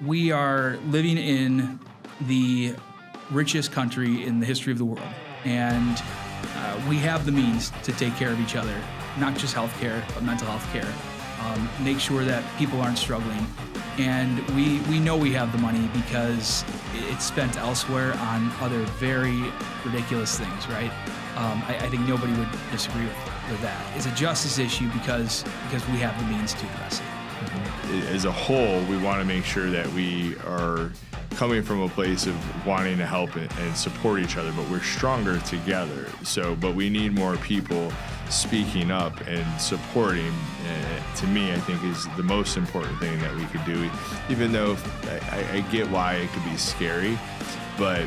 we are living in the richest country in the history of the world, and we have the means to take care of each other, not just health care, but mental health care. Make sure that people aren't struggling. And we know we have the money because it's spent elsewhere on other very ridiculous things, right? I think nobody would disagree with that. It's a justice issue because we have the means to address it. As a whole, we want to make sure that we are coming from a place of wanting to help and support each other, but we're stronger together. But we need more people speaking up and supporting. To me, I think is the most important thing that we could do, even though I get why it could be scary, but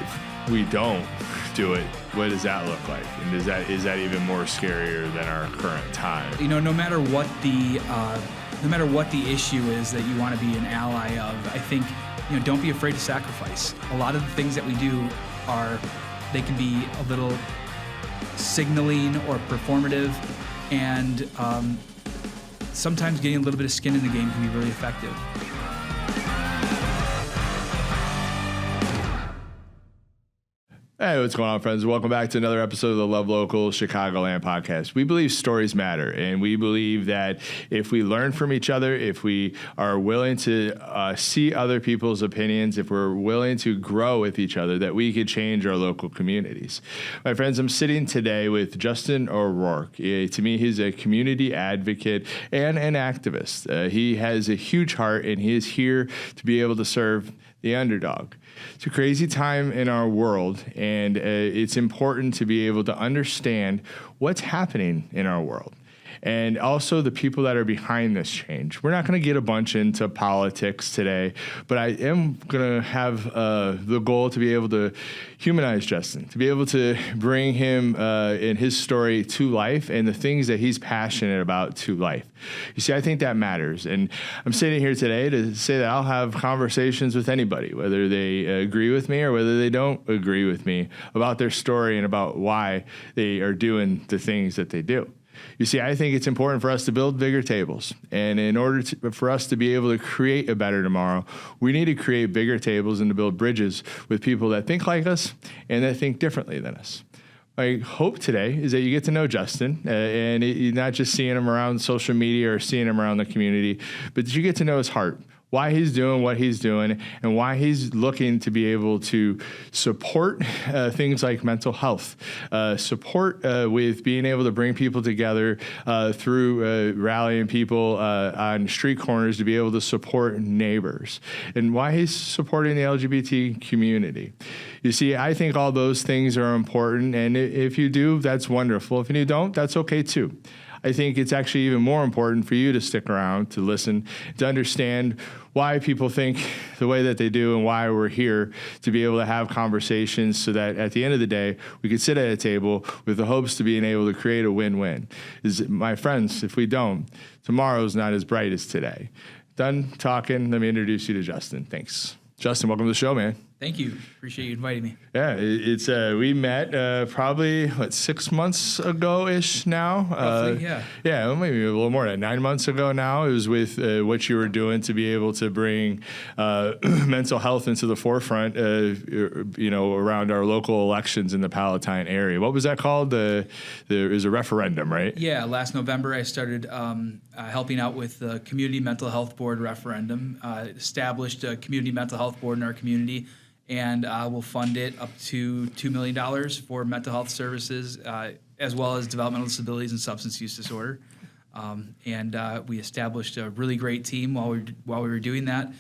if we don't do it, what does that look like? And is that even more scarier than our current time? No matter what the issue is that you want to be an ally of, I think, don't be afraid to sacrifice. A lot of the things that we do they can be a little signaling or performative, and sometimes getting a little bit of skin in the game can be really effective. Hey, what's going on, friends? Welcome back to another episode of the Love Local Chicagoland podcast. We believe stories matter, and we believe that if we learn from each other, if we are willing to see other people's opinions, if we're willing to grow with each other, that we could change our local communities. My friends, I'm sitting today with Justin O'Rourke. To me, he's a community advocate and an activist. He has a huge heart, and he is here to be able to serve the underdog. It's a crazy time in our world, and it's important to be able to understand what's happening in our world, and also the people that are behind this change. We're not going to get a bunch into politics today, but I am going to have the goal to be able to humanize Justin, to be able to bring him and his story to life and the things that he's passionate about to life. You see, I think that matters. And I'm sitting here today to say that I'll have conversations with anybody, whether they agree with me or whether they don't agree with me, about their story and about why they are doing the things that they do. You see, I think it's important for us to build bigger tables. And in order for us to be able to create a better tomorrow, we need to create bigger tables and to build bridges with people that think like us and that think differently than us. My hope today is that you get to know Justin, and you're not just seeing him around social media or seeing him around the community, but that you get to know his heart, why he's doing what he's doing, and why he's looking to be able to support things like mental health, support with being able to bring people together through rallying people on street corners to be able to support neighbors, and why he's supporting the LGBT community. You see, I think all those things are important, and if you do, that's wonderful. If you don't, that's okay too. I think it's actually even more important for you to stick around, to listen, to understand why people think the way that they do and why we're here to be able to have conversations so that at the end of the day, we could sit at a table with the hopes to being able to create a win-win. My friends, if we don't, tomorrow's not as bright as today. Done talking. Let me introduce you to Justin. Thanks. Justin, welcome to the show, man. Thank you. Appreciate you inviting me. Yeah, it's we met probably 6 months ago-ish now. Roughly, yeah. Yeah, maybe a little more than 9 months ago now. It was with what you were doing to be able to bring mental health into the forefront, around our local elections in the Palatine area. What was that called? There was a referendum, right? Yeah, last November I started helping out with the Community Mental Health Board referendum, established a Community Mental Health Board in our community, and we'll fund it up to $2 million for mental health services, as well as developmental disabilities and substance use disorder. And we established a really great team while we were doing that,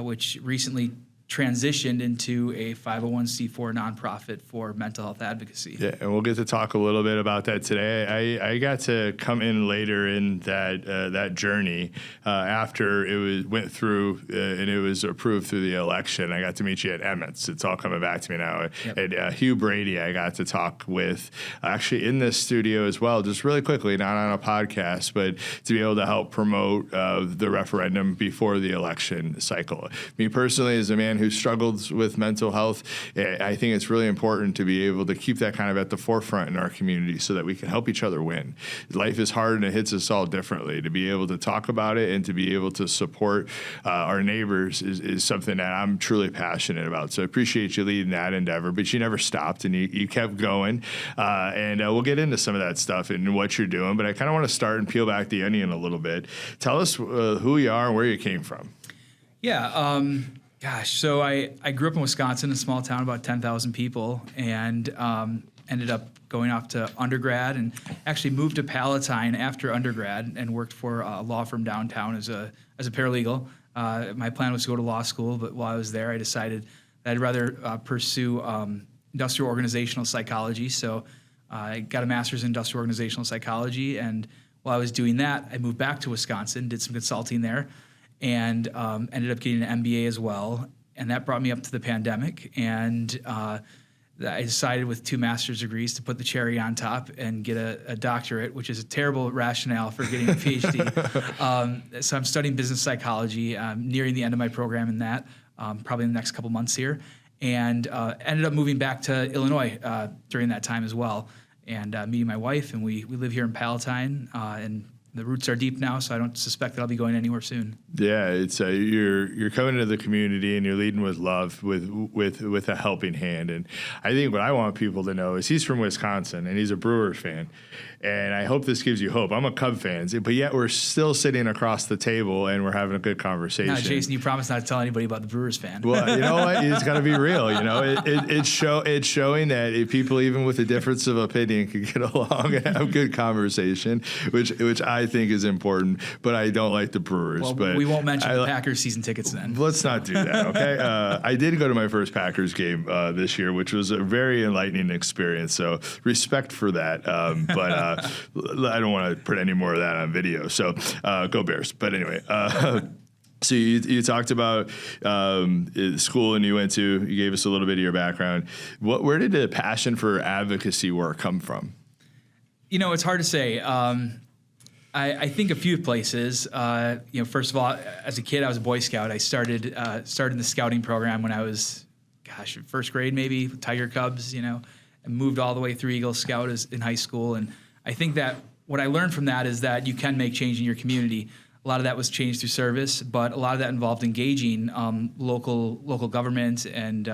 which recently transitioned into a 501c4 nonprofit for mental health advocacy. Yeah, and we'll get to talk a little bit about that today. I got to come in later in that journey after it went through and it was approved through the election. I got to meet you at Emmett's. It's all coming back to me now. Yep. And Hugh Brady, I got to talk with actually in this studio as well, just really quickly, not on a podcast, but to be able to help promote the referendum before the election cycle. Me personally, as a man who struggles with mental health, I think it's really important to be able to keep that kind of at the forefront in our community so that we can help each other win. Life is hard and it hits us all differently. To be able to talk about it and to be able to support our neighbors is something that I'm truly passionate about. So I appreciate you leading that endeavor, but you never stopped and you kept going. And we'll get into some of that stuff and what you're doing, but I kind of want to start and peel back the onion a little bit. Tell us who you are and where you came from. Yeah. So I grew up in Wisconsin, a small town, about 10,000 people, and ended up going off to undergrad and actually moved to Palatine after undergrad and worked for a law firm downtown as a paralegal. My plan was to go to law school, but while I was there, I decided that I'd rather pursue industrial organizational psychology. So I got a master's in industrial organizational psychology, and while I was doing that, I moved back to Wisconsin, did some consulting there, and ended up getting an MBA as well. And that brought me up to the pandemic. And I decided with 2 master's degrees to put the cherry on top and get a doctorate, which is a terrible rationale for getting a PhD. So I'm studying business psychology, nearing the end of my program in that, probably in the next couple months here. And ended up moving back to Illinois during that time as well, and meeting my wife. And we live here in Palatine, and the roots are deep now, so I don't suspect that I'll be going anywhere soon. Yeah, it's you're coming into the community and you're leading with love, with a helping hand. And I think what I want people to know is he's from Wisconsin and he's a Brewers fan. And I hope this gives you hope. I'm a Cub fan, but yet we're still sitting across the table and we're having a good conversation. Now, Jason, you promised not to tell anybody about the Brewers fan. Well, you know what? It's got to be real. You know, it's showing that if people, even with a difference of opinion, can get along and have good conversation, which I think is important. But I don't like the Brewers. Well, but we won't mention the Packers season tickets then. Let's not do that, okay? I did go to my first Packers game this year, which was a very enlightening experience. So respect for that. But I don't want to put any more of that on video. So go Bears. But anyway. So you talked about school and you went to. You gave us a little bit of your background. Where did the passion for advocacy work come from? You know, it's hard to say. I think a few places. First of all, as a kid, I was a Boy Scout. I started in the scouting program when I was, first grade maybe, with Tiger Cubs. And moved all the way through Eagle Scout in high school. And I think that what I learned from that is that you can make change in your community. A lot of that was changed through service, but a lot of that involved engaging local government and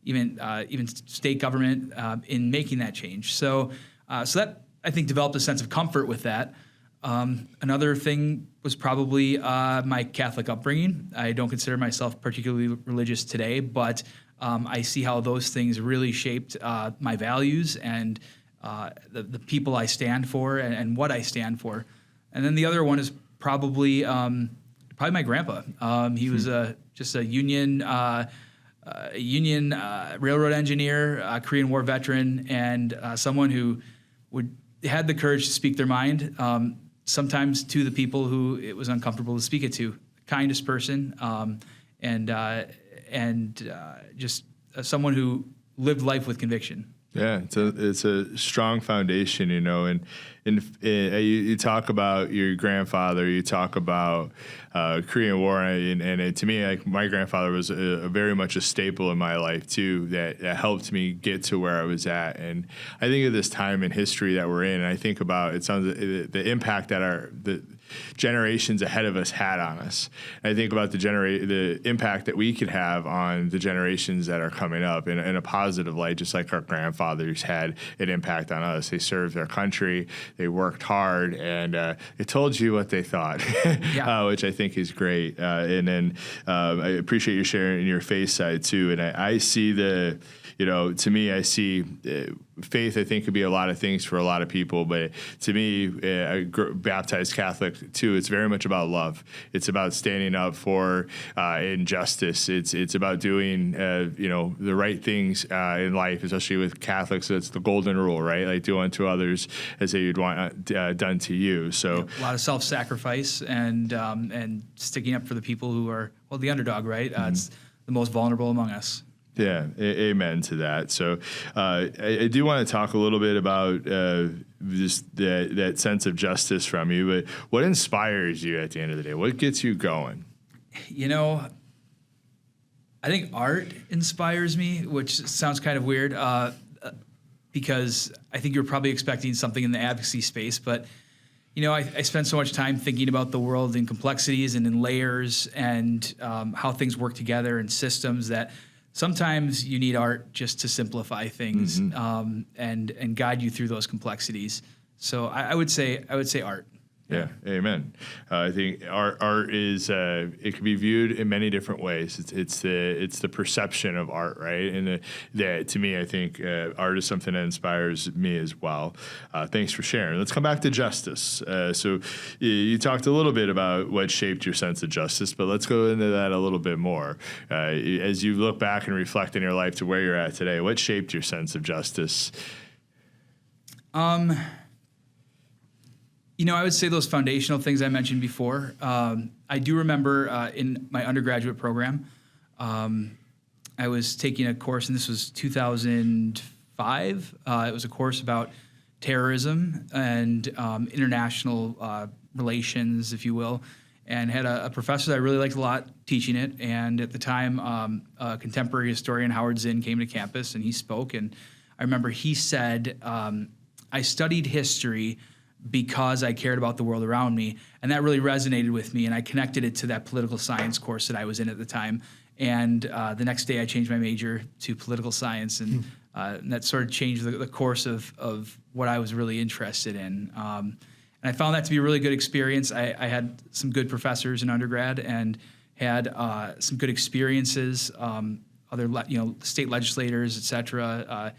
even state government in making that change. So that I think developed a sense of comfort with that. Another thing was probably my Catholic upbringing. I don't consider myself particularly religious today, but I see how those things really shaped my values and the people I stand for and what I stand for. And then the other one is probably my grandpa. He was just a Union railroad engineer, Korean War veteran, and someone who had the courage to speak their mind, sometimes to the people who it was uncomfortable to speak it to. Kindest person, and just someone who lived life with conviction. Yeah, it's a strong foundation, and you talk about your grandfather, you talk about Korean War, and to me, like, my grandfather was very much a staple in my life too. That helped me get to where I was at, and I think of this time in history that we're in, and I think about the impact that the generations ahead of us had on us. And I think about the impact that we could have on the generations that are coming up in a positive light, just like our grandfathers had an impact on us. They served their country, they worked hard, and it told you what they thought, which I think is great. And then I appreciate you sharing your faith side too. And I see to me, I see faith, I think, could be a lot of things for a lot of people. But to me, baptized Catholic, too, it's very much about love. It's about standing up for injustice. It's about doing, the right things in life, especially with Catholics. It's the golden rule, right? Like, do unto others as they would want done to you. So a lot of self-sacrifice and sticking up for the people who are, the underdog, right? It's the most vulnerable among us. Yeah, amen to that. So I do want to talk a little bit about just that sense of justice from you, but what inspires you at the end of the day? What gets you going? I think art inspires me, which sounds kind of weird because I think you're probably expecting something in the advocacy space. But, I spend so much time thinking about the world in complexities and in layers and how things work together and systems that sometimes you need art just to simplify things and guide you through those complexities. So I would say art. Yeah, amen. I think art is it can be viewed in many different ways. It's the perception of art, right? And that to me, I think art is something that inspires me as well. Thanks for sharing. Let's come back to justice. So you talked a little bit about what shaped your sense of justice, but let's go into that a little bit more. As you look back and reflect in your life to where you're at today, what shaped your sense of justice? I would say those foundational things I mentioned before. I do remember in my undergraduate program, I was taking a course, and this was 2005. It was a course about terrorism and international relations, if you will, and had a professor that I really liked a lot teaching it. And at the time, a contemporary historian, Howard Zinn, came to campus, and he spoke. And I remember he said, I studied history because I cared about the world around me. And that really resonated with me. And I connected it to that political science course that I was in at the time. And the next day I changed my major to political science. And that sort of changed the course of what I was really interested in. And I found that to be a really good experience. I had some good professors in undergrad and had some good experiences, other state legislators, et cetera,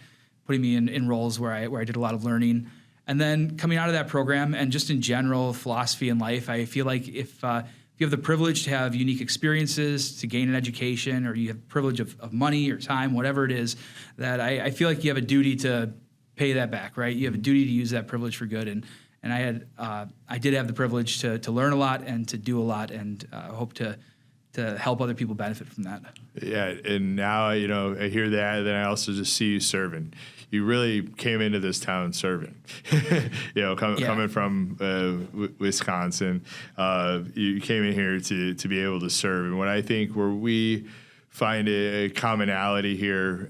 putting me in roles where I did a lot of learning. And then coming out of that program and just in general philosophy in life, I feel like if you have the privilege to have unique experiences, to gain an education, or you have privilege of money or time, whatever it is, that I feel like you have a duty to pay that back, right? You have a duty to use that privilege for good. And I did have the privilege to learn a lot and to do a lot, and hope to help other people benefit from that. Yeah, and now, I hear that, and then I also just see you serving. You really came into this town serving. Coming from Wisconsin, you came in here to be able to serve. And what I think where we find a commonality here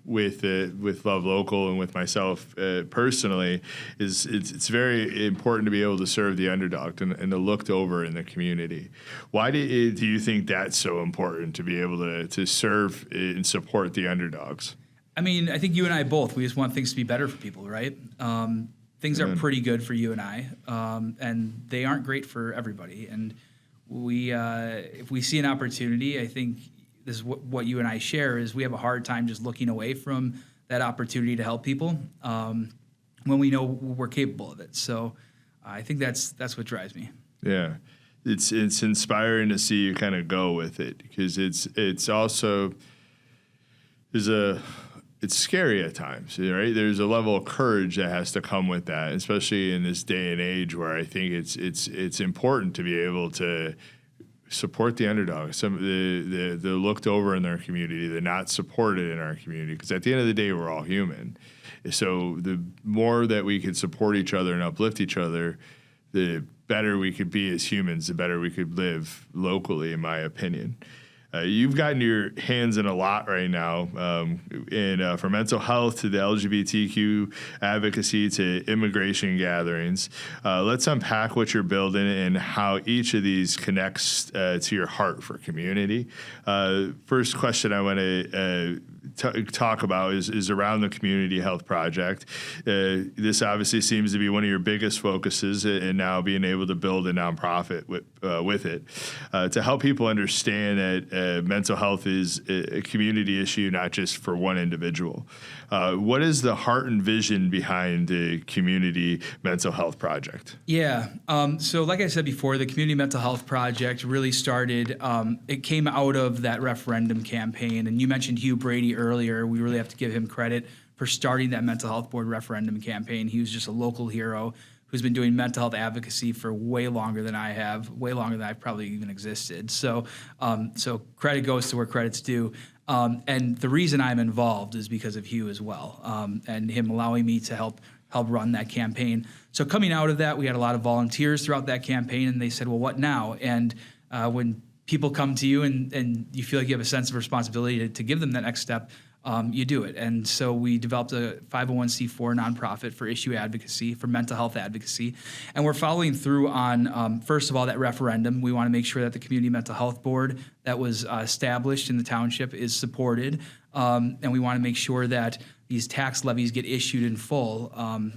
with Love Local and with myself personally is it's very important to be able to serve the underdog and to looked over in the community. Why do you think that's so important to be able to serve and support the underdogs? I mean, I think you and I both, we just want things to be better for people, right? Things are pretty good for you and I, and they aren't great for everybody. And if we see an opportunity, I think this is what you and I share is we have a hard time just looking away from that opportunity to help people when we know we're capable of it. So I think that's what drives me. Yeah, it's inspiring to see you kind of go with it, because it's also it's scary at times, right? There's a level of courage that has to come with that, especially in this day and age where I think it's important to be able to support the underdogs, some the looked over in their community, the not supported in our community, because at the end of the day, we're all human. So the more that we could support each other and uplift each other, the better we could be as humans, the better we could live locally, in my opinion. You've gotten your hands in a lot right now, from mental health to the LGBTQ advocacy to immigration gatherings. Let's unpack what you're building and how each of these connects to your heart for community. First question I want to talk about is around the Community Health Project. This obviously seems to be one of your biggest focuses, and now being able to build a nonprofit with it to help people understand that mental health is a community issue, not just for one individual. What is the heart and vision behind the Community Mental Health Project? Yeah. So like I said before, the Community Mental Health Project really started, it came out of that referendum campaign. And you mentioned Hugh Brady earlier. We really have to give him credit for starting that mental health board referendum campaign. He was just a local hero who's been doing mental health advocacy for way longer than I have, way longer than I've probably even existed. So credit goes to where credit's due. And the reason I'm involved is because of Hugh as well, and him allowing me to help run that campaign. So coming out of that, we had a lot of volunteers throughout that campaign, and they said, well, what now? And when people come to you and you feel like you have a sense of responsibility to give them that next step, you do it. And so we developed a 501c4 nonprofit for issue advocacy, for mental health advocacy. And we're following through on, first of all, that referendum. We want to make sure that the Community Mental Health Board that was established in the township is supported. And we want to make sure that these tax levies get issued in full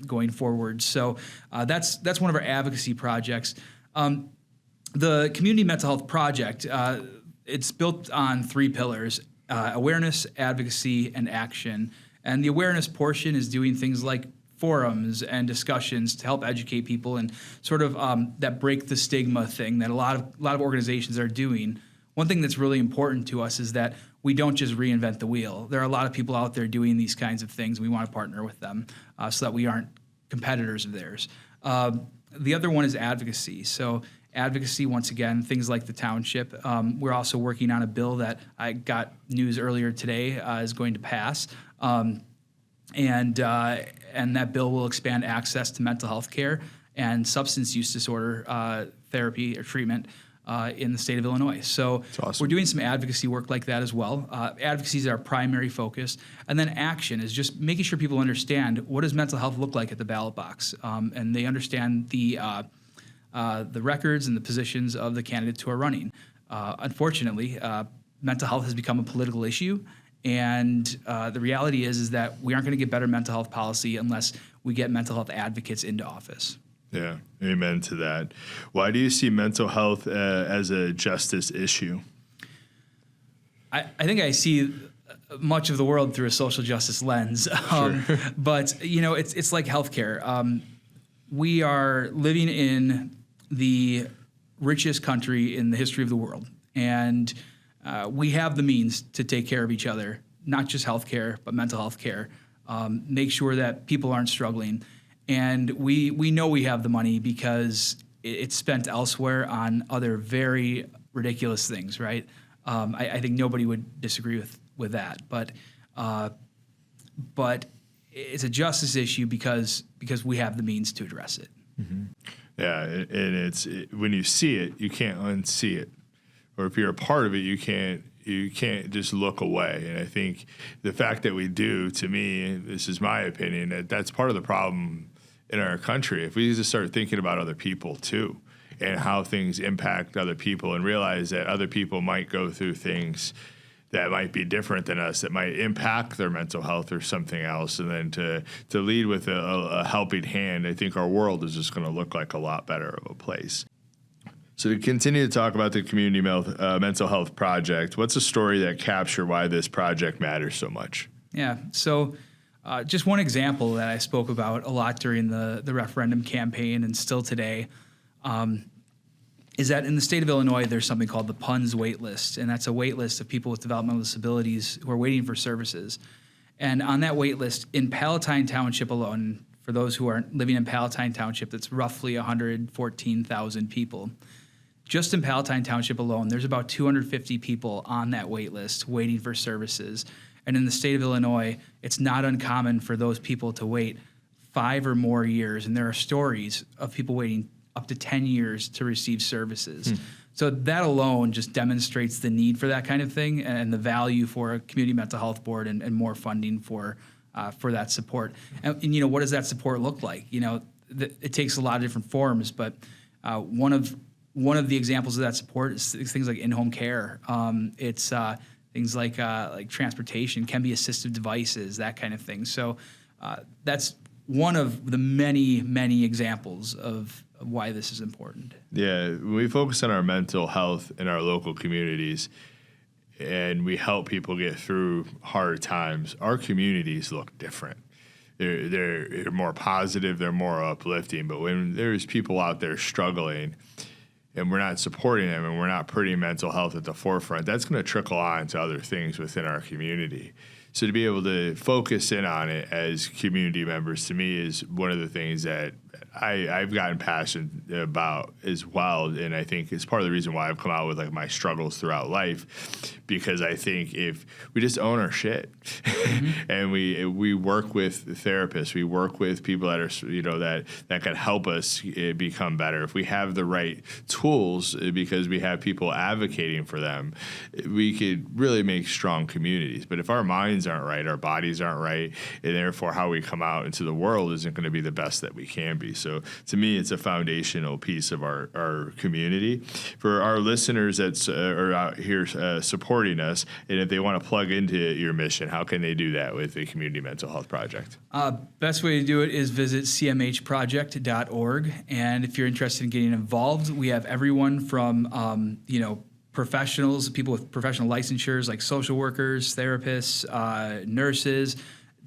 going forward. So that's one of our advocacy projects. The Community Mental Health Project, it's built on 3 pillars: awareness, advocacy, and action. And the awareness portion is doing things like forums and discussions to help educate people and sort of that break the stigma thing that a lot of organizations are doing. One thing that's really important to us is that we don't just reinvent the wheel. There are a lot of people out there doing these kinds of things. We want to partner with them so that we aren't competitors of theirs. The other one is advocacy. So advocacy, once again, things like the township. We're also working on a bill that I got news earlier today is going to pass. And that bill will expand access to mental health care and substance use disorder therapy or treatment in the state of Illinois. So awesome. We're doing some advocacy work like that as well. Advocacy is our primary focus. And then action is just making sure people understand what does mental health look like at the ballot box. And they understand the records and the positions of the candidates who are running. Unfortunately, mental health has become a political issue. And the reality is that we aren't going to get better mental health policy unless we get mental health advocates into office. Yeah, amen to that. Why do you see mental health as a justice issue? I think I see much of the world through a social justice lens. But, it's like healthcare. We are living in the richest country in the history of the world. And we have the means to take care of each other, not just healthcare, but mental health care. Make sure that people aren't struggling. And we know we have the money because it's spent elsewhere on other very ridiculous things, right? I think nobody would disagree with that. But it's a justice issue because we have the means to address it. Mm-hmm. Yeah, and when you see it, you can't unsee it. Or if you're a part of it, you can't just look away. And I think the fact that we do, to me, this is my opinion, that's part of the problem in our country. If we just start thinking about other people too and how things impact other people and realize that other people might go through things that might be different than us, that might impact their mental health or something else, and then to lead with a helping hand, I think our world is just going to look like a lot better of a place. So to continue to talk about the Community Mental Health Project, what's a story that captures why this project matters so much? Yeah, so just one example that I spoke about a lot during the referendum campaign and still today is that in the state of Illinois, there's something called the PUNS wait list, and that's a wait list of people with developmental disabilities who are waiting for services. And on that wait list, in Palatine Township alone, for those who are living in Palatine Township, that's roughly 114,000 people. Just in Palatine Township alone, there's about 250 people on that wait list waiting for services. And in the state of Illinois, it's not uncommon for those people to wait 5 or more years. And there are stories of people waiting up to 10 years to receive services. So that alone just demonstrates the need for that kind of thing and the value for a community mental health board and more funding for that support. And what does that support look like? It takes a lot of different forms, but one of the examples of that support is things like in-home care. It's things like transportation, can be assistive devices, that kind of thing. So that's one of the many, many examples of why this is important. Yeah, when we focus on our mental health in our local communities and we help people get through hard times, our communities look different. They're more positive, they're more uplifting. But when there's people out there struggling and we're not supporting them and we're not putting mental health at the forefront, that's going to trickle on to other things within our community. So to be able to focus in on it as community members, to me, is one of the things that I've gotten passionate about as well, and I think it's part of the reason why I've come out with like my struggles throughout life, because I think if we just own our shit and we work with therapists, we work with people that are that can help us become better. If we have the right tools, because we have people advocating for them, we could really make strong communities. But if our minds aren't right, our bodies aren't right, and therefore how we come out into the world isn't going to be the best that we can be. So to me, it's a foundational piece of our community. For our listeners that are out here supporting us, and if they want to plug into your mission, how can they do that with the Community Mental Health Project? Best way to do it is visit cmhproject.org. And if you're interested in getting involved, we have everyone from, professionals, people with professional licensures like social workers, therapists, nurses,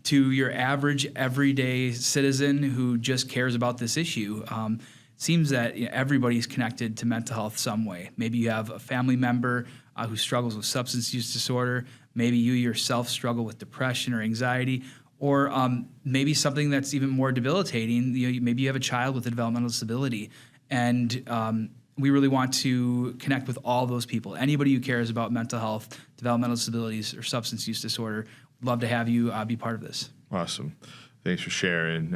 to your average everyday citizen who just cares about this issue. Seems that everybody's connected to mental health some way. Maybe you have a family member who struggles with substance use disorder. Maybe you yourself struggle with depression or anxiety, or maybe something that's even more debilitating. Maybe you have a child with a developmental disability, and we really want to connect with all those people. Anybody who cares about mental health, developmental disabilities, or substance use disorder, we'd love to have you be part of this. Awesome. Thanks for sharing.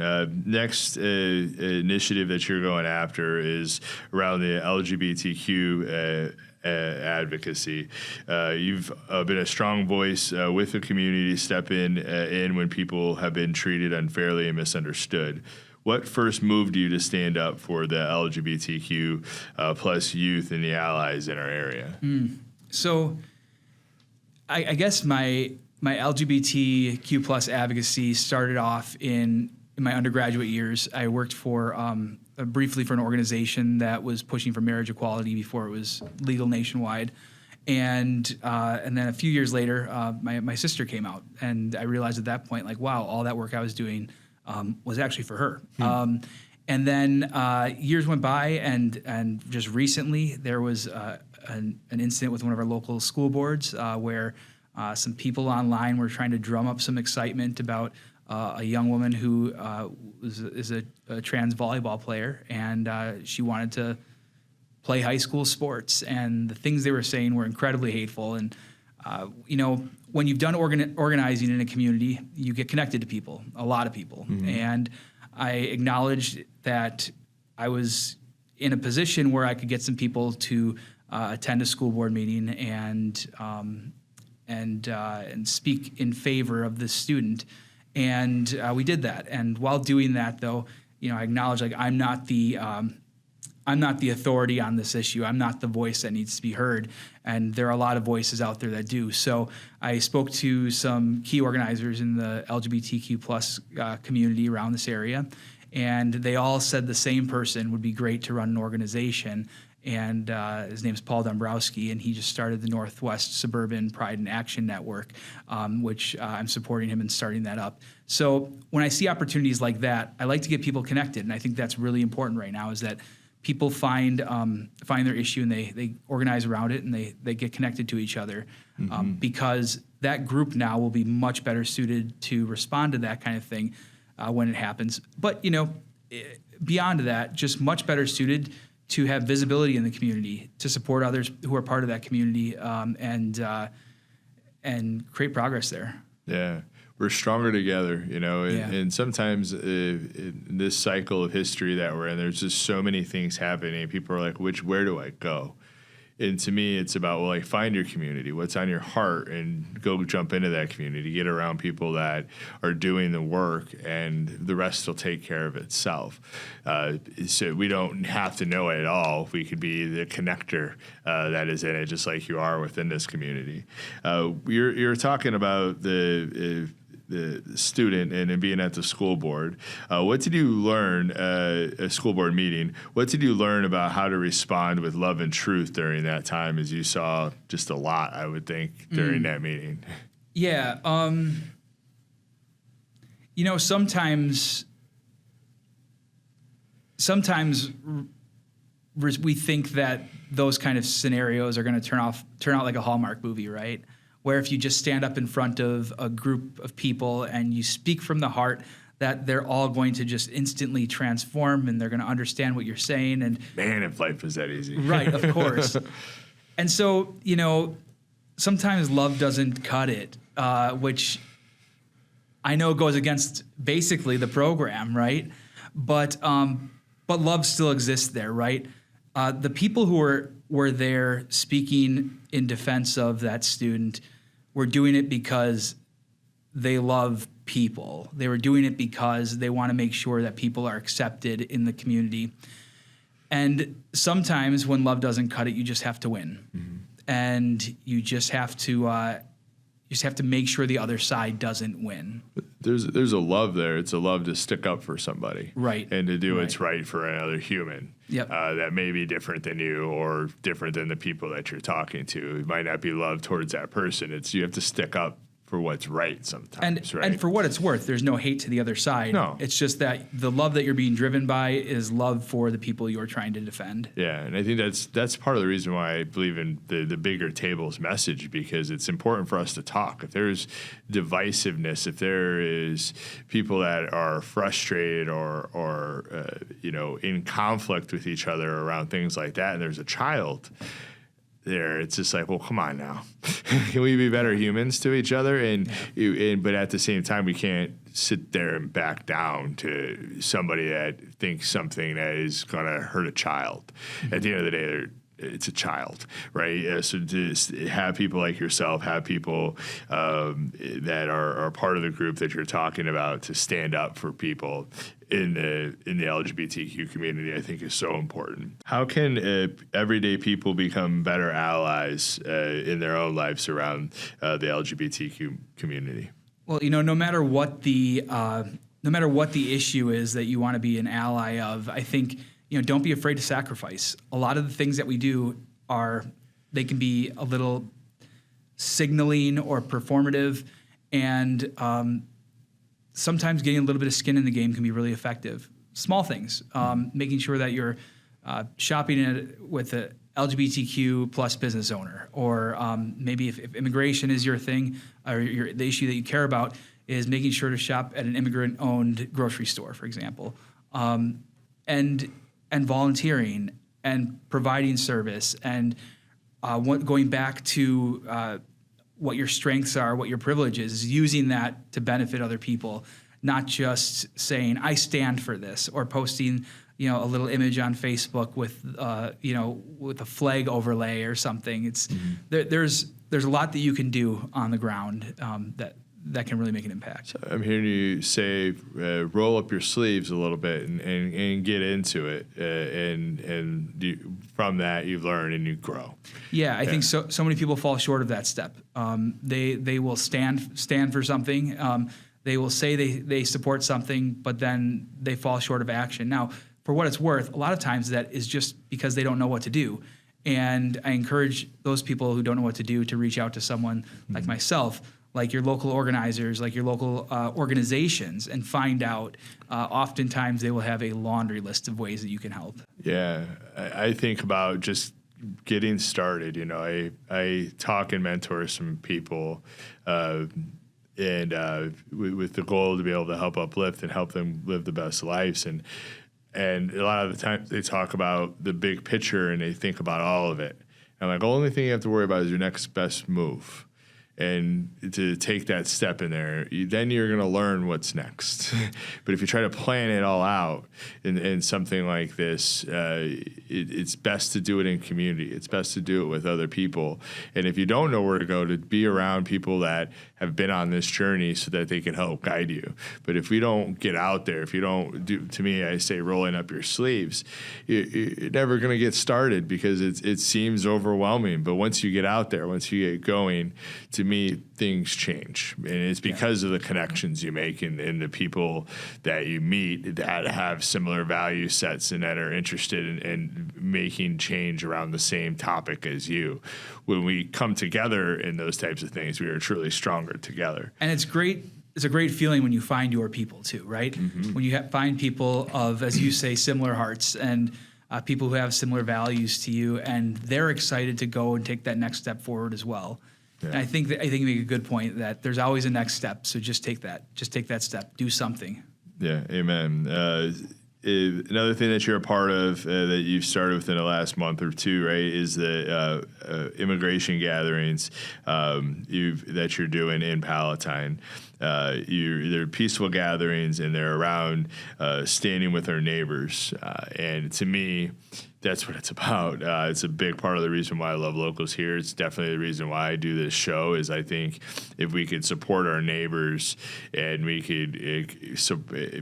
Next initiative that you're going after is around the LGBTQ advocacy. You've been a strong voice with the community, stepping in when people have been treated unfairly and misunderstood. What first moved you to stand up for the LGBTQ plus youth and the allies in our area? So I guess my LGBTQ plus advocacy started off in my undergraduate years. I worked for briefly for an organization that was pushing for marriage equality before it was legal nationwide. And then a few years later, my sister came out, and I realized at that point, like, wow, all that work I was doing was actually for her. And then years went by, and just recently there was an incident with one of our local school boards where some people online were trying to drum up some excitement about a young woman who is a trans volleyball player, and she wanted to play high school sports. And the things they were saying were incredibly hateful. And when you've done organizing in a community, you get connected to people, a lot of people. And I acknowledged that I was in a position where I could get some people to attend a school board meeting and speak in favor of this student. And we did that. And while doing that, though, I acknowledge, like, I'm not the authority on this issue. I'm not the voice that needs to be heard. And there are a lot of voices out there that do. So I spoke to some key organizers in the LGBTQ plus community around this area, and they all said the same person would be great to run an organization. And his name's Paul Dombrowski, and he just started the Northwest Suburban Pride and Action Network, which I'm supporting him in starting that up. So when I see opportunities like that, I like to get people connected, and I think that's really important right now, is that people find their issue and they organize around it, and they get connected to each other, because that group now will be much better suited to respond to that kind of thing when it happens. But beyond that, just much better suited to have visibility in the community, to support others who are part of that community, and create progress there. Yeah. We're stronger together, and sometimes in this cycle of history that we're in, there's just so many things happening. People are like, where do I go? And to me, it's about, find your community, what's on your heart, and go jump into that community, get around people that are doing the work, and the rest will take care of itself. So we don't have to know it at all. We could be the connector that is in it, just like you are within this community. You're talking about the student and being at the school board. What did you learn a school board meeting? What did you learn about how to respond with love and truth during that time, as you saw just a lot, I would think, during that meeting? Yeah. Sometimes we think that those kind of scenarios are going to turn out like a Hallmark movie, right? Where if you just stand up in front of a group of people and you speak from the heart, that they're all going to just instantly transform and they're going to understand what you're saying. And man, if life was that easy. Right, of course. And so, sometimes love doesn't cut it, which I know goes against basically the program, right? But love still exists there, right? The people who were there speaking in defense of that student were doing it because they love people. They were doing it because they want to make sure that people are accepted in the community. And sometimes when love doesn't cut it, you just have to win. Mm-hmm. And you just have to make sure the other side doesn't win. There's a love there. It's a love to stick up for somebody. Right. And to do what's right for another human. Yep. That may be different than you or different than the people that you're talking to. It might not be love towards that person. You have to stick up for what's right sometimes, right? And for what it's worth, there's no hate to the other side. No. It's just that the love that you're being driven by is love for the people you're trying to defend. Yeah, and I think that's part of the reason why I believe in the bigger tables message, because it's important for us to talk. If there's divisiveness, if there is people that are frustrated or in conflict with each other around things like that, and there's a child there, it's just like, well, come on now. Can we be better humans to each other? But at the same time, we can't sit there and back down to somebody that thinks something that is going to hurt a child. At the end of the day, it's a child, right? So just have people like yourself, have people that are part of the group that you're talking about to stand up for people in the LGBTQ community, I think is so important. How can everyday people become better allies in their own lives around the LGBTQ community? Well, no matter what the issue is that you want to be an ally of, I think, don't be afraid to sacrifice. A lot of the things that we do they can be a little signaling or performative, and sometimes getting a little bit of skin in the game can be really effective. Small things, making sure that you're shopping with a LGBTQ plus business owner, or maybe if immigration is your thing, or the issue that you care about is making sure to shop at an immigrant-owned grocery store, for example, and volunteering and providing service and going back to what your strengths are, what your privilege is using that to benefit other people, not just saying, I stand for this, or posting, a little image on Facebook with a flag overlay or something. It's there's a lot that you can do on the ground that can really make an impact. So I'm hearing you say, roll up your sleeves a little bit and get into it, from that you learn and you grow. Yeah, I think so many people fall short of that step. They will stand for something. They will say they support something, but then they fall short of action. Now, for what it's worth, a lot of times that is just because they don't know what to do. And I encourage those people who don't know what to do to reach out to someone like myself, like your local organizers, like your local organizations, and find out. Oftentimes they will have a laundry list of ways that you can help. Yeah, I think about just getting started. I talk and mentor some people, and with the goal to be able to help uplift and help them live the best lives. And a lot of the time they talk about the big picture and they think about all of it. And the only thing you have to worry about is your next best move. And to take that step in there, then you're going to learn what's next. But if you try to plan it all out in something like this, it's best to do it in community. It's best to do it with other people. And if you don't know where to go, to be around people that have been on this journey so that they can help guide you. But if we don't get out there, if you don't do, to me, I say rolling up your sleeves, you're never going to get started because it seems overwhelming. But once you get out there, once you get going, to me, things change. And it's because of the connections you make and the people that you meet that have similar value sets and that are interested in making change around the same topic as you. When we come together in those types of things, we are truly stronger together. And it's great. It's a great feeling when you find your people too, right? Mm-hmm. When you find people of, as you say, similar hearts and people who have similar values to you, and they're excited to go and take that next step forward as well. Yeah. And I think you make a good point that there's always a next step. So just take that step. Do something. Yeah, amen. Another thing that you're a part of that you've started within the last month or two, right, is the immigration gatherings that you're doing in Palatine. They're peaceful gatherings, and they're around standing with our neighbors. And to me, that's what it's about. It's a big part of the reason why I love locals here. It's definitely the reason why I do this show. Is I think if we could support our neighbors and we could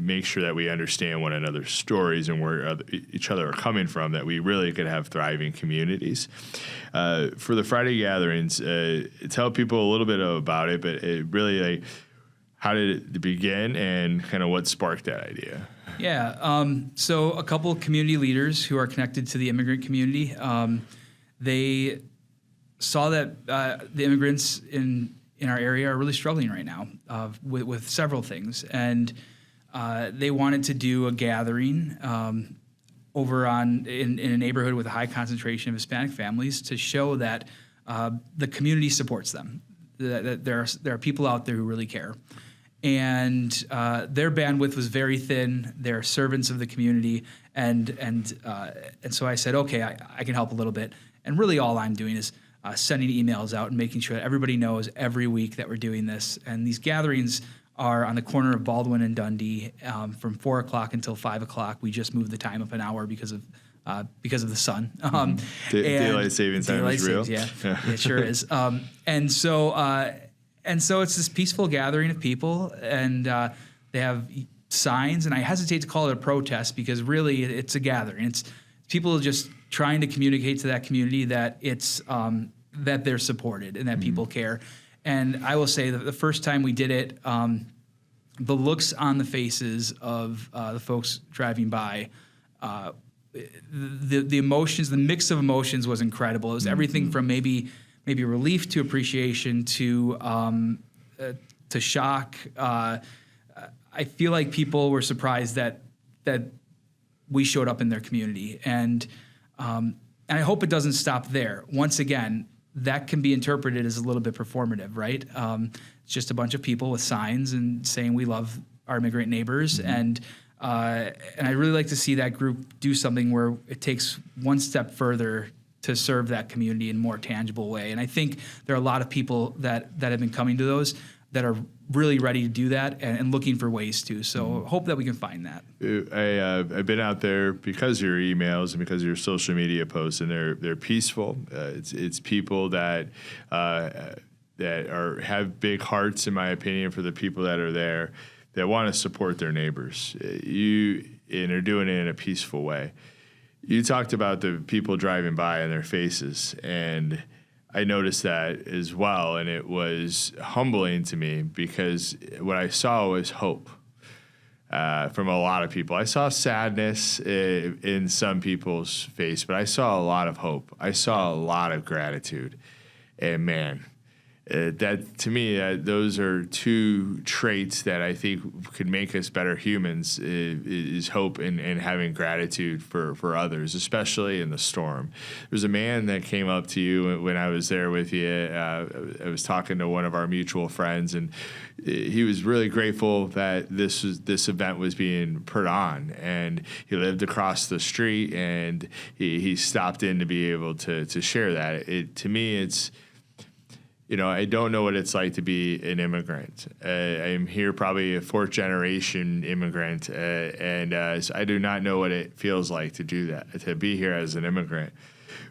make sure that we understand one another's stories and where each other are coming from, that we really could have thriving communities. For the Friday gatherings, tell people a little bit about it, but really, how did it begin and kind of what sparked that idea? Yeah, so a couple of community leaders who are connected to the immigrant community, they saw that the immigrants in our area are really struggling right now with several things, and they wanted to do a gathering over in a neighborhood with a high concentration of Hispanic families to show that the community supports them, that there are people out there who really care. And their bandwidth was very thin. They're servants of the community, and so I said, okay, I can help a little bit. And really, all I'm doing is sending emails out and making sure that everybody knows every week that we're doing this. And these gatherings are on the corner of Baldwin and Dundee from 4 o'clock until 5 o'clock. We just moved the time up an hour because of the sun. Daylight savings time is real. Yeah, it sure is. And so it's this peaceful gathering of people, and they have signs, and I hesitate to call it a protest because really it's a gathering. It's people just trying to communicate to that community that it's that they're supported and that people care. And I will say that the first time we did it, the looks on the faces of the folks driving by, the emotions, the mix of emotions was incredible. It was everything from maybe relief to appreciation to shock. I feel like people were surprised that we showed up in their community, and I hope it doesn't stop there. Once again, that can be interpreted as a little bit performative, right? It's just a bunch of people with signs and saying we love our immigrant neighbors, and I really like to see that group do something where it takes one step further to serve that community in a more tangible way. And I think there are a lot of people that have been coming to those that are really ready to do that and looking for ways to. So hope that we can find that. I've been out there because of your emails and because of your social media posts, and they're peaceful. It's people that have big hearts, in my opinion, for the people that are there that want to support their neighbors. And are doing it in a peaceful way. You talked about the people driving by and their faces, and I noticed that as well, and it was humbling to me because what I saw was hope from a lot of people. I saw sadness in some people's face, but I saw a lot of hope. I saw a lot of gratitude, and man, that to me, those are two traits that I think could make us better humans. Is hope and having gratitude for others, especially in the storm. There's a man that came up to you when I was there with you. I was talking to one of our mutual friends, and he was really grateful that this event was being put on, and he lived across the street, and he stopped in to be able to share that. To me, it's. I don't know what it's like to be an immigrant. I'm here probably a fourth generation immigrant, and I do not know what it feels like to do that, to be here as an immigrant.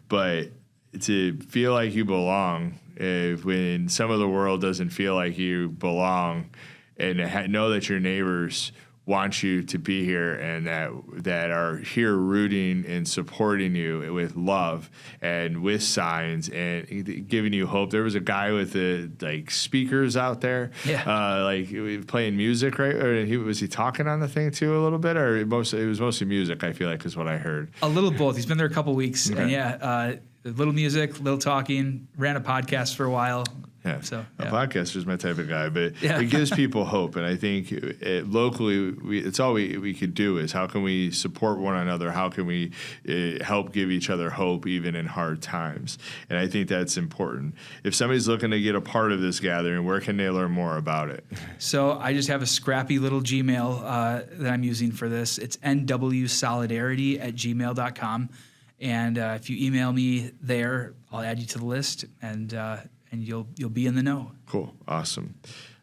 But to feel like you belong when some of the world doesn't feel like you belong, and know that your neighbors want you to be here and that are here rooting and supporting you with love and with signs and giving you hope. There was a guy with the speakers out there, playing music, right? Or was he talking on the thing too a little bit, or it was mostly music? I feel like is what I heard. A little both. He's been there a couple weeks, okay. And a little music, little talking. Ran a podcast for a while. Yeah, So a podcaster's my type of guy, but it gives people hope. And I think locally, it's all we could do is how can we support one another? How can we help give each other hope even in hard times? And I think that's important. If somebody's looking to get a part of this gathering, where can they learn more about it? So I just have a scrappy little Gmail that I'm using for this. It's nwsolidarity@gmail.com. And if you email me there, I'll add you to the list, and you'll be in the know. Cool, awesome.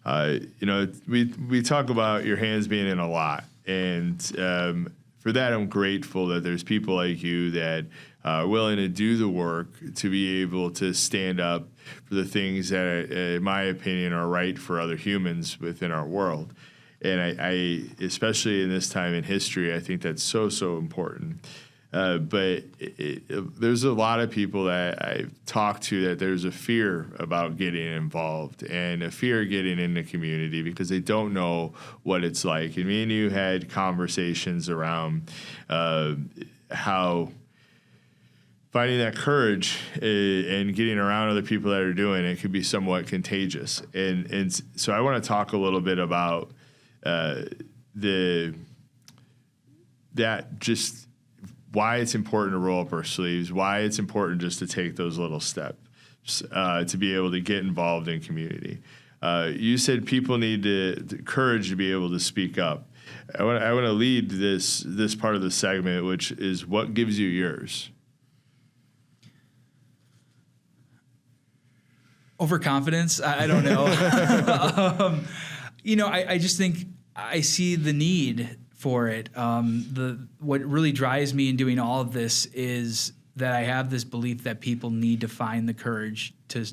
We talk about your hands being in a lot, and for that I'm grateful that there's people like you that are willing to do the work to be able to stand up for the things that, in my opinion, are right for other humans within our world. And I especially in this time in history, I think that's so important. But there's a lot of people that I've talked to that there's a fear about getting involved and a fear of getting in the community because they don't know what it's like. And me and you had conversations around how finding that courage and getting around other people that are doing it could be somewhat contagious. And so I want to talk a little bit about why it's important to roll up our sleeves, why it's important just to take those little steps to be able to get involved in community. You said people need the courage to be able to speak up. I want to lead this part of the segment, which is what gives you yours. Overconfidence? I don't know. I just think I see the need for it. What really drives me in doing all of this is that I have this belief that people need to find the courage to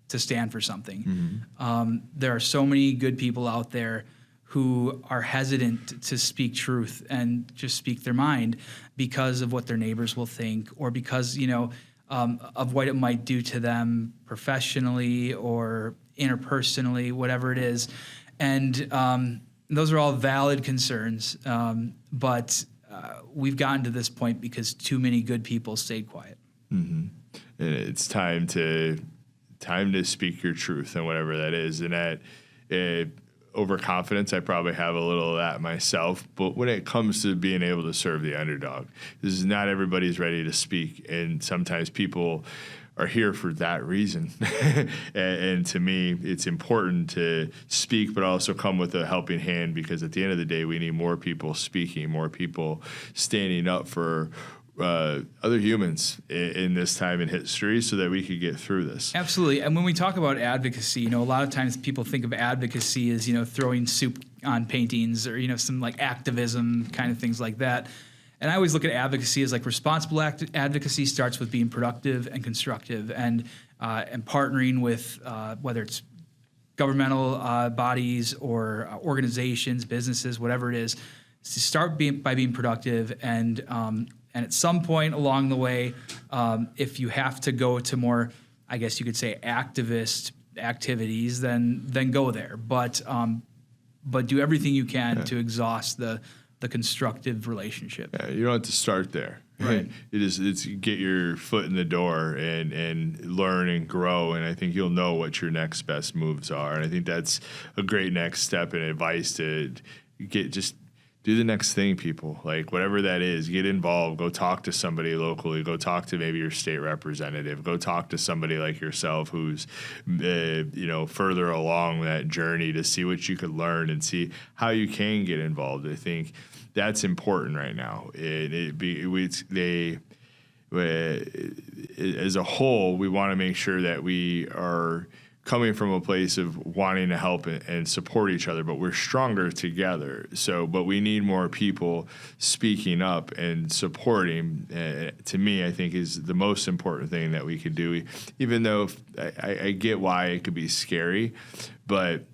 stand for something. Mm-hmm. There are so many good people out there who are hesitant to speak truth and just speak their mind because of what their neighbors will think, or because of what it might do to them professionally or interpersonally, whatever it is, and those are all valid concerns, but we've gotten to this point because too many good people stayed quiet. Mm-hmm. And it's time to speak your truth and whatever that is. And that overconfidence, I probably have a little of that myself. But when it comes to being able to serve the underdog, this is not everybody's ready to speak, and sometimes people are here for that reason. and to me, it's important to speak, but also come with a helping hand, because at the end of the day, we need more people speaking, more people standing up for other humans in this time in history so that we could get through this. Absolutely. And when we talk about advocacy, a lot of times people think of advocacy as, throwing soup on paintings or, some like activism kind of things like that. And I always look at advocacy as like responsible advocacy starts with being productive and constructive and partnering with whether it's governmental bodies or organizations, businesses, whatever it is, to start by being productive and at some point along the way, if you have to go to more, I guess you could say, activist activities, then go there. But do everything you can to exhaust the constructive relationship. Yeah, you don't have to start there. Right. It's get your foot in the door and learn and grow, and I think you'll know what your next best moves are. And I think that's a great next step and advice to just do the next thing, people. Like whatever that is, get involved. Go talk to somebody locally. Go talk to maybe your state representative. Go talk to somebody like yourself who's further along that journey to see what you could learn and see how you can get involved. I think that's important right now. As a whole, we want to make sure that we are coming from a place of wanting to help and support each other, but we're stronger together. But we need more people speaking up and supporting. To me, I think is the most important thing that we could do. Even though I get why it could be scary, but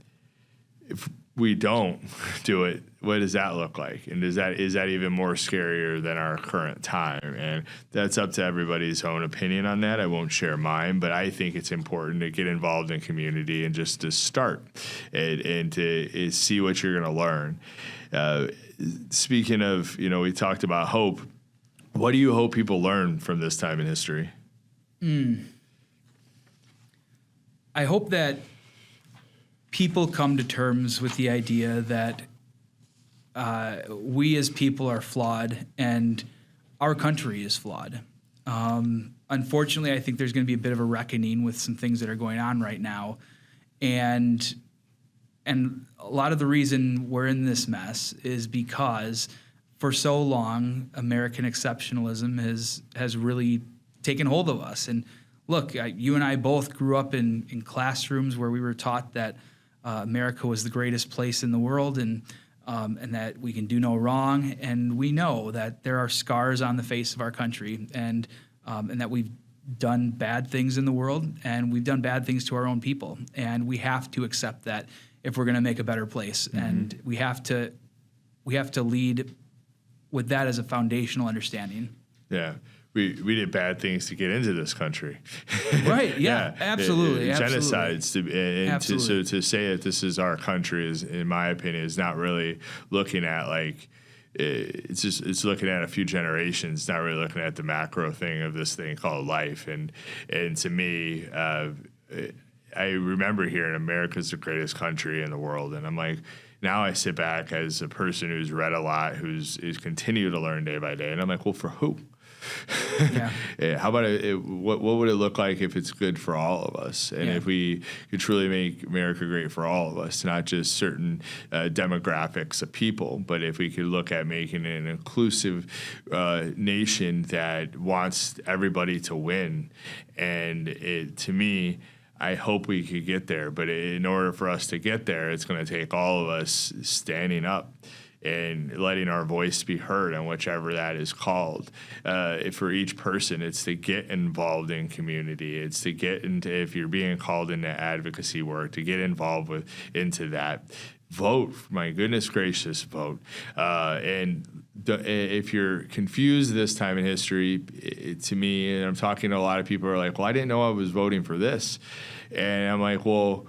if we don't do it, what does that look like? And is that even more scarier than our current time? And that's up to everybody's own opinion on that. I won't share mine, but I think it's important to get involved in community and just to start and to see what you're going to learn. Speaking of, we talked about hope. What do you hope people learn from this time in history? I hope that people come to terms with the idea that we as people are flawed and our country is flawed. Unfortunately, I think there's going to be a bit of a reckoning with some things that are going on right now. And a lot of the reason we're in this mess is because for so long, American exceptionalism has really taken hold of us. And look, you and I both grew up in classrooms where we were taught that America was the greatest place in the world and that we can do no wrong. And we know that there are scars on the face of our country and that we've done bad things in the world and we've done bad things to our own people. And we have to accept that if we're going to make a better place. Mm-hmm. And we have to lead with that as a foundational understanding. Yeah. We did bad things to get into this country. Right. Yeah. Absolutely. Genocides. Absolutely. To say that this is our country is, in my opinion, is not really looking at like it's looking at a few generations, not really looking at the macro thing of this thing called life. And to me, I remember hearing America's the greatest country in the world, and I'm like. Now I sit back as a person who's read a lot, who's continued to learn day by day, and I'm like, well, for who? Yeah. How about what would it look like if it's good for all of us? And if we could truly make America great for all of us, not just certain demographics of people, but if we could look at making an inclusive nation that wants everybody to win. And to me, I hope we could get there, but in order for us to get there, it's going to take all of us standing up and letting our voice be heard on whichever that is called. For each person, it's to get involved in community. It's to get into, if you're being called into advocacy work, to get involved into that. Vote, my goodness gracious, vote. If you're confused this time in history, to me, and I'm talking to a lot of people who are like, well, I didn't know I was voting for this. And I'm like, well,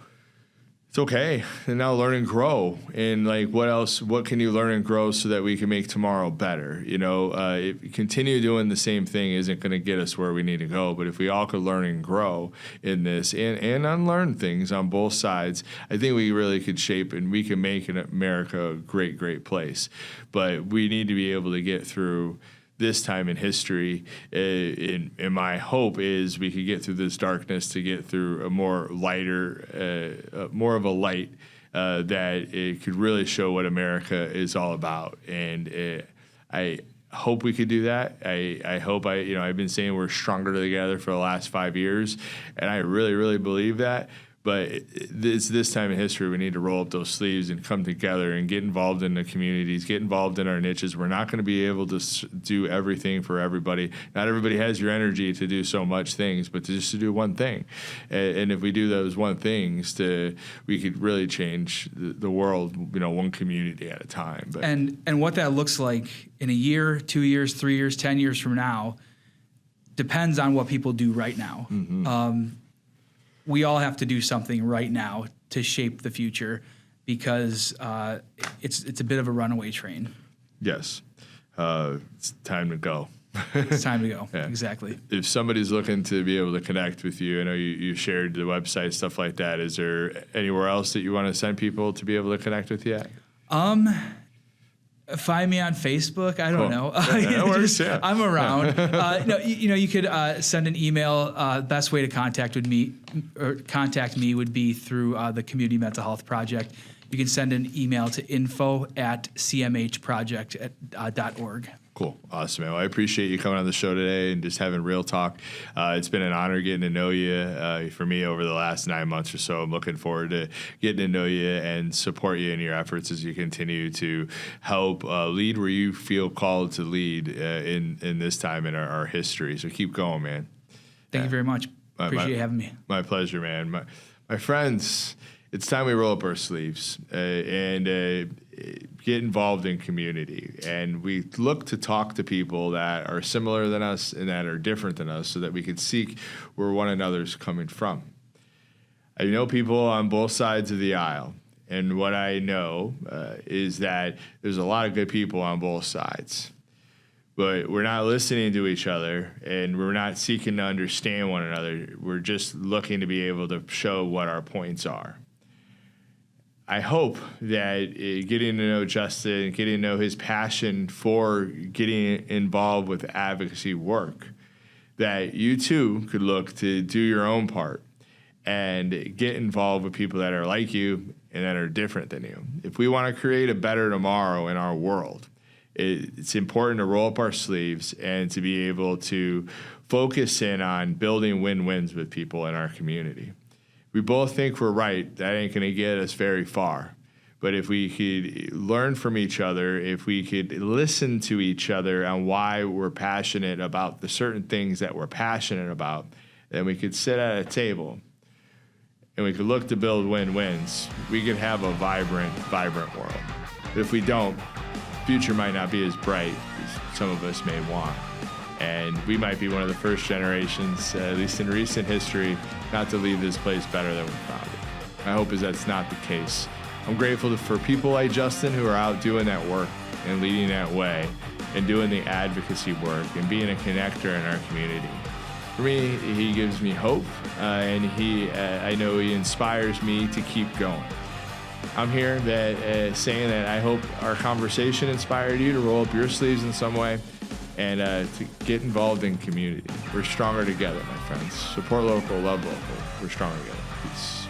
it's okay. And now learn and grow. And like, what else? What can you learn and grow so that we can make tomorrow better? You know, if continue doing the same thing isn't going to get us where we need to go. But if we all could learn and grow in this and unlearn things on both sides, I think we really could shape and we can make America a great, great place. But we need to be able to get through this time in history, and my hope is we could get through this darkness to get through a more lighter, more of a light that it could really show what America is all about. And I hope we could do that. I hope I've been saying we're stronger together for the last 5 years, and I really, really believe that. But it's this time in history we need to roll up those sleeves and come together and get involved in the communities, get involved in our niches. We're not going to be able to do everything for everybody. Not everybody has your energy to do so much things, but just to do one thing. And if we do those one things, we could really change the world, one community at a time. But and what that looks like in a year, 2 years, 3 years, 10 years from now depends on what people do right now. Mm-hmm. We all have to do something right now to shape the future because it's a bit of a runaway train. Yes. It's time to go. It's time to go. Yeah. Exactly. If somebody's looking to be able to connect with you, I know you shared the website, stuff like that. Is there anywhere else that you want to send people to be able to connect with you at? Find me on Facebook. I don't know. Yeah, that works, yeah. I'm around. You could send an email. Best way to contact me would be through the Community Mental Health Project. You can send an email to info@cmhproject.org. Cool. Awesome, man. Well, I appreciate you coming on the show today and just having real talk. It's been an honor getting to know you for me over the last 9 months or so. I'm looking forward to getting to know you and support you in your efforts as you continue to help lead where you feel called to lead in this time in our history. So keep going, man. Thank you very much. Appreciate you having me. My pleasure, man. My friends, it's time we roll up our sleeves and get involved in community. And we look to talk to people that are similar than us and that are different than us so that we can seek where one another's coming from. I know people on both sides of the aisle. And what I know is that there's a lot of good people on both sides. but we're not listening to each other, and we're not seeking to understand one another. We're just looking to be able to show what our points are. I hope that getting to know Justin, getting to know his passion for getting involved with advocacy work, that you too could look to do your own part and get involved with people that are like you and that are different than you. If we want to create a better tomorrow in our world, it's important to roll up our sleeves and to be able to focus in on building win-wins with people in our community. We both think we're right. That ain't going to get us very far. But if we could learn from each other, if we could listen to each other on why we're passionate about the certain things that we're passionate about, then we could sit at a table and we could look to build win-wins. We could have a vibrant world. But if we don't, the future might not be as bright as some of us may want. And we might be one of the first generations, at least in recent history, not to leave this place better than we found it. My hope is that's not the case. I'm grateful for people like Justin who are out doing that work and leading that way and doing the advocacy work and being a connector in our community. For me, he gives me hope, and I know he inspires me to keep going. I'm here saying that I hope our conversation inspired you to roll up your sleeves in some way and to get involved in community. We're stronger together, my friends. Support local, love local. We're stronger together. Peace.